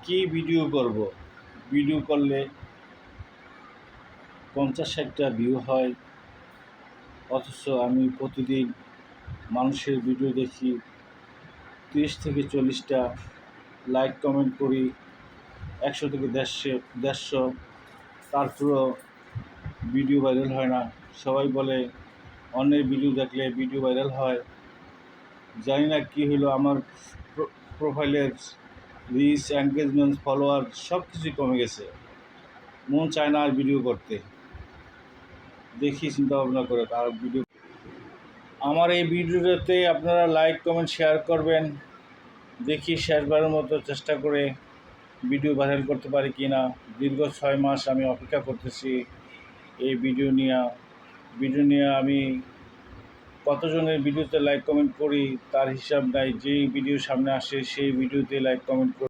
কি ভিডিও করব? ভিডিও করলে 50-60টা ভিউ হয়, অথচ আমি প্রতিদিন মানুষের ভিডিও দেখি 30 থেকে 40টা, লাইক কমেন্ট করি 100 থেকে 150, তারপরেও ভিডিও ভাইরাল হয় না। সবাই বলে অন্যের ভিডিও দেখলে ভিডিও ভাইরাল হয়। জানি না কী হলো, আমার প্রোফাইলের রিচ, এনগেজমেন্ট, ফলোয়ার সব কিছুই কমে গেছে। মন চায় না আর ভিডিও করতে। দেখি চিন্তা ভাবনা করে আর ভিডিও। আমার এই ভিডিওতে আপনারা লাইক কমেন্ট শেয়ার করবেন। দেখি শেষবারের মতো চেষ্টা করে ভিডিও ভাইরাল করতে পারি কি না। দীর্ঘ 6 মাস আমি অপেক্ষা করতেছি এই ভিডিও নিয়ে। আমি কতজনের ভিডিওতে লাইক কমেন্ট করি তার হিসাব নাই। যেই ভিডিও সামনে আসে সেই ভিডিওতে লাইক কমেন্ট করি।